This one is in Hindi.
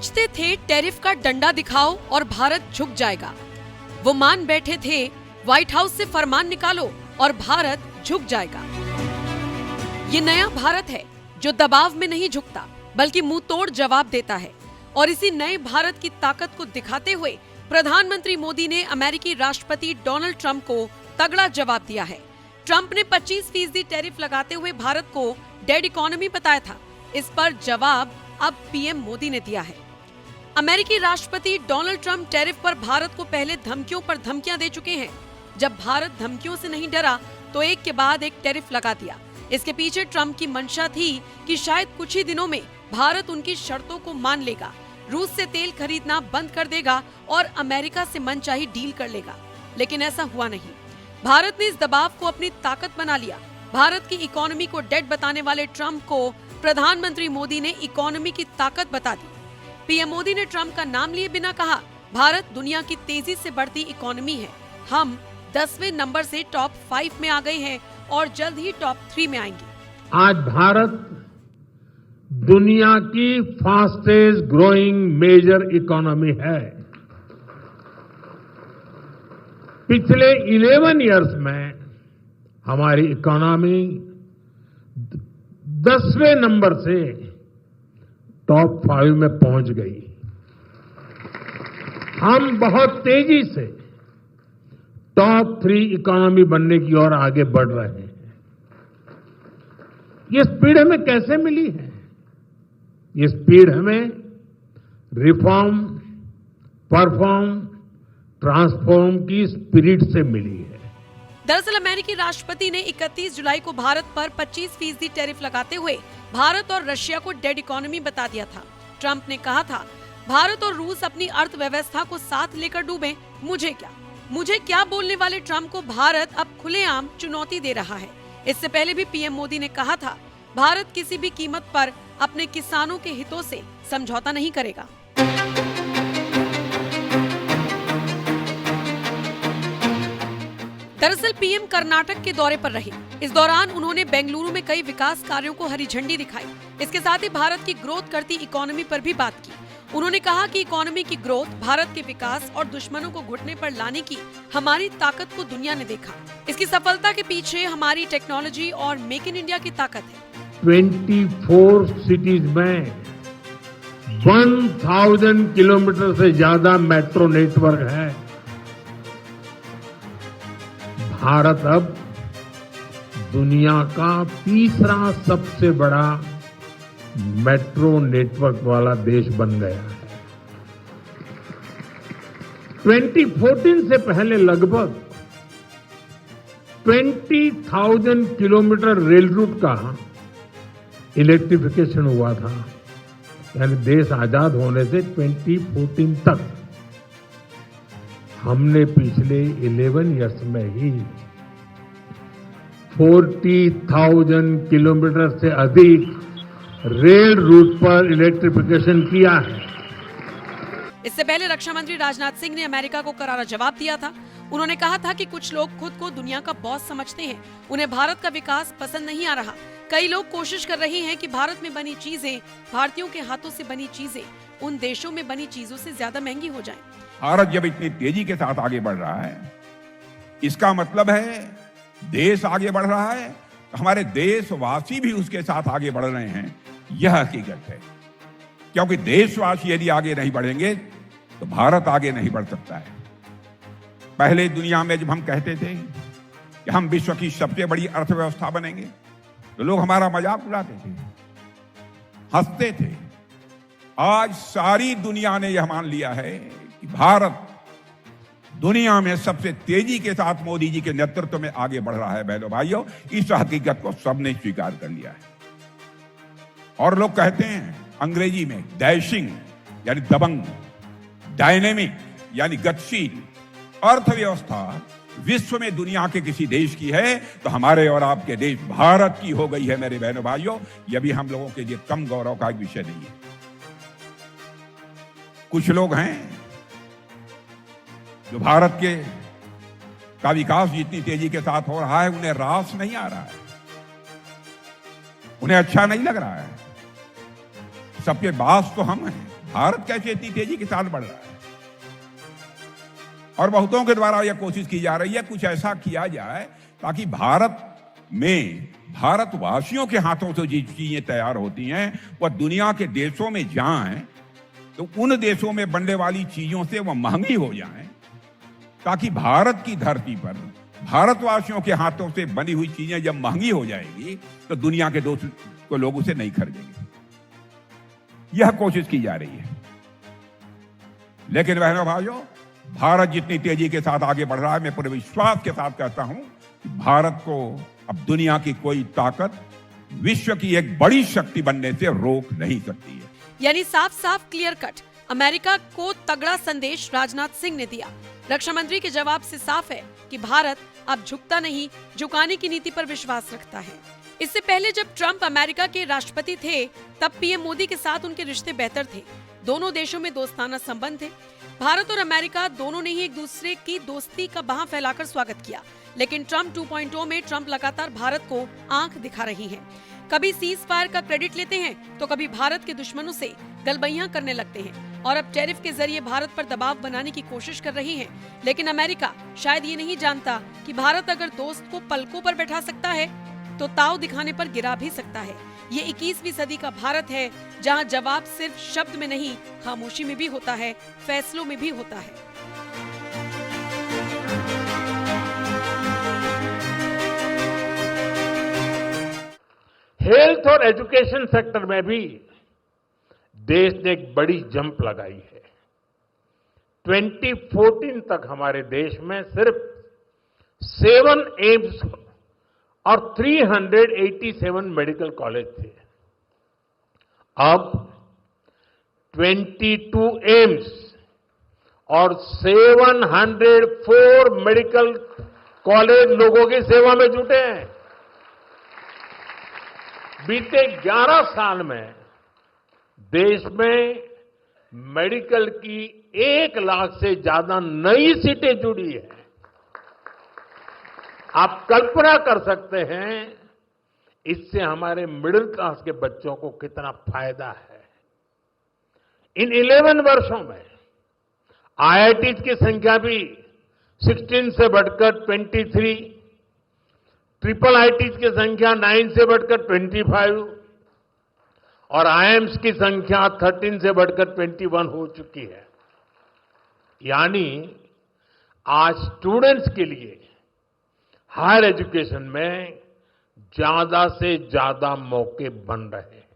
सोचते थे टैरिफ का डंडा दिखाओ और भारत झुक जाएगा। वो मान बैठे थे व्हाइट हाउस से फरमान निकालो और भारत झुक जाएगा। ये नया भारत है जो दबाव में नहीं झुकता बल्कि मुंह तोड़ जवाब देता है। और इसी नए भारत की ताकत को दिखाते हुए प्रधानमंत्री मोदी ने अमेरिकी राष्ट्रपति डोनाल्ड ट्रंप को तगड़ा जवाब दिया है। ट्रंप ने 25% टैरिफ लगाते हुए भारत को डेड इकोनॉमी बताया था। इस पर जवाब अब पीएम मोदी ने दिया है। अमेरिकी राष्ट्रपति डोनाल्ड ट्रंप टैरिफ पर भारत को पहले धमकियों पर धमकियां दे चुके हैं। जब भारत धमकियों से नहीं डरा तो एक के बाद एक टैरिफ लगा दिया। इसके पीछे ट्रंप की मंशा थी कि शायद कुछ ही दिनों में भारत उनकी शर्तों को मान लेगा, रूस से तेल खरीदना बंद कर देगा और अमेरिका से मनचाही डील कर लेगा। लेकिन ऐसा हुआ नहीं। भारत ने इस दबाव को अपनी ताकत बना लिया। भारत की इकोनॉमी को डेड बताने वाले ट्रंप को प्रधानमंत्री मोदी ने इकोनॉमी की ताकत बता दी। पीएम मोदी ने ट्रंप का नाम लिए बिना कहा, भारत दुनिया की तेजी से बढ़ती इकोनॉमी है। हम 10वें नंबर से टॉप 5 में आ गए हैं और जल्द ही टॉप 3 में आएंगे। आज भारत दुनिया की फास्टेस्ट ग्रोइंग मेजर इकोनॉमी है। पिछले 11 इयर्स में हमारी इकोनॉमी 10वें नंबर से टॉप 5 में पहुंच गई। हम बहुत तेजी से टॉप 3 इकोनॉमी बनने की ओर आगे बढ़ रहे हैं। ये स्पीड हमें कैसे मिली है? ये स्पीड हमें रिफॉर्म, परफॉर्म, ट्रांसफॉर्म की स्पिरिट से मिली है। दरअसल अमेरिकी राष्ट्रपति ने 31 जुलाई को भारत पर 25% टैरिफ लगाते हुए भारत और रशिया को डेड इकोनॉमी बता दिया था। ट्रंप ने कहा था, भारत और रूस अपनी अर्थव्यवस्था को साथ लेकर डूबे, मुझे क्या बोलने वाले ट्रंप को भारत अब खुलेआम चुनौती दे रहा है। इससे पहले भी पीएम मोदी ने कहा था, भारत किसी भी कीमत पर अपने किसानों के हितों से समझौता नहीं करेगा। दरअसल पीएम कर्नाटक के दौरे पर रहे। इस दौरान उन्होंने बेंगलुरु में कई विकास कार्यों को हरी झंडी दिखाई। इसके साथ ही भारत की ग्रोथ करती इकोनॉमी पर भी बात की। उन्होंने कहा कि इकोनॉमी की ग्रोथ, भारत के विकास और दुश्मनों को घुटने पर लाने की हमारी ताकत को दुनिया ने देखा। इसकी सफलता के पीछे हमारी टेक्नोलॉजी और मेक इन इंडिया की ताकत है। 24 सिटीज में 1000 किलोमीटर से ज्यादा मेट्रो नेटवर्क है। भारत अब दुनिया का तीसरा सबसे बड़ा मेट्रो नेटवर्क वाला देश बन गया है। 2014 से पहले लगभग 20,000 किलोमीटर रेल रूट का इलेक्ट्रिफिकेशन हुआ था। यानी देश आजाद होने से 2014 तक हमने पिछले 11 इयर्स में ही 40,000 किलोमीटर से अधिक रेल रूट पर इलेक्ट्रिफिकेशन किया है। इससे पहले रक्षा मंत्री राजनाथ सिंह ने अमेरिका को करारा जवाब दिया था। उन्होंने कहा था कि कुछ लोग खुद को दुनिया का बॉस समझते हैं, उन्हें भारत का विकास पसंद नहीं आ रहा। कई लोग कोशिश कर रहे हैं कि भारत में बनी चीजें, भारतीयों के हाथों से बनी चीजें उन देशों में बनी चीजों से ज्यादा महंगी हो जाएं। भारत जब इतनी तेजी के साथ आगे बढ़ रहा है, इसका मतलब है देश आगे बढ़ रहा है, हमारे देशवासी भी उसके साथ आगे बढ़ रहे हैं। यह हकीकत है, क्योंकि देशवासी यदि आगे नहीं बढ़ेंगे तो भारत आगे नहीं बढ़ सकता है। पहले दुनिया में जब हम कहते थे कि हम विश्व की सबसे बड़ी अर्थव्यवस्था बनेंगे तो लोग हमारा मजाक उड़ाते थे, हंसते थे। आज सारी दुनिया ने यह मान लिया है कि भारत दुनिया में सबसे तेजी के साथ मोदी जी के नेतृत्व में आगे बढ़ रहा है। बहनों भाइयों, इस हकीकत को सबने स्वीकार कर लिया है। और लोग कहते हैं अंग्रेजी में डैशिंग यानी दबंग, डायनेमिक यानी गतिशील अर्थव्यवस्था विश्व में दुनिया के किसी देश की है तो हमारे और आपके देश भारत की हो गई है। मेरे बहनों भाइयों, यह भी हम लोगों के लिए कम गौरव का एक विषय नहीं है। कुछ लोग हैं जो भारत के का विकास जितनी तेजी के साथ हो रहा है उन्हें रास नहीं आ रहा है, उन्हें अच्छा नहीं लग रहा है। सबके बास तो हम हैं, भारत कैसे इतनी तेजी के साथ बढ़ रहा है। और बहुतों के द्वारा यह कोशिश की जा रही है कुछ ऐसा किया जाए ताकि भारत में भारतवासियों के हाथों से जो चीजें तैयार होती हैं वह दुनिया के देशों में जाएं तो उन देशों में बनने वाली चीजों से वह महंगी हो जाएं, ताकि भारत की धरती पर भारतवासियों के हाथों से बनी हुई चीजें जब महंगी हो जाएगी तो दुनिया के दोस्तों लोग उसे नहीं खरीदेंगे। यह कोशिश की जा रही है। लेकिन बहनों भाइयों, भारत जितनी तेजी के साथ आगे बढ़ रहा है, मैं पूरे विश्वास के साथ कहता हूं कि भारत को अब दुनिया की कोई ताकत विश्व की एक बड़ी शक्ति बनने से रोक नहीं सकती है। यानी साफ साफ क्लियर कट अमेरिका को तगड़ा संदेश राजनाथ सिंह ने दिया। रक्षा मंत्री के जवाब से साफ है कि भारत अब झुकता नहीं, झुकाने की नीति पर विश्वास रखता है। इससे पहले जब ट्रंप अमेरिका के राष्ट्रपति थे तब पीएम मोदी के साथ उनके रिश्ते बेहतर थे। दोनों देशों में दोस्ताना संबंध थे। भारत और अमेरिका दोनों ने ही एक दूसरे की दोस्ती का बांह फैलाकर स्वागत किया। लेकिन ट्रंप 2.0 में ट्रंप लगातार भारत को आंख दिखा रही हैं। कभी सीज फायर का क्रेडिट लेते हैं तो कभी भारत के दुश्मनों से गलबैयां करने लगते हैं और अब टैरिफ के जरिए भारत पर दबाव बनाने की कोशिश कर रही हैं। लेकिन अमेरिका शायद ये नहीं जानता कि भारत अगर दोस्त को पलकों पर बैठा सकता है तो ताव दिखाने पर गिरा भी सकता है। ये 21वीं सदी का भारत है जहां जवाब सिर्फ शब्द में नहीं, खामोशी में भी होता है, फैसलों में भी होता है। हेल्थ और एजुकेशन सेक्टर में भी देश ने एक बड़ी जंप लगाई है। 2014 तक हमारे देश में सिर्फ 7 एम्स और 387 मेडिकल कॉलेज थे। अब 22 एम्स और 704 मेडिकल कॉलेज लोगों की सेवा में जुटे हैं। बीते 11 साल में देश में मेडिकल की 1 लाख से ज्यादा नई सीटें जुड़ी है। आप कल्पना कर सकते हैं इससे हमारे मिडिल क्लास के बच्चों को कितना फायदा है। इन 11 वर्षों में आईआईटीज की संख्या भी 16 से बढ़कर 23, ट्रिपल आईटीज की संख्या 9 से बढ़कर 25 और आईएम्स की संख्या 13 से बढ़कर 21 हो चुकी है। यानी आज स्टूडेंट्स के लिए हायर एजुकेशन में ज्यादा से ज्यादा मौके बन रहे हैं।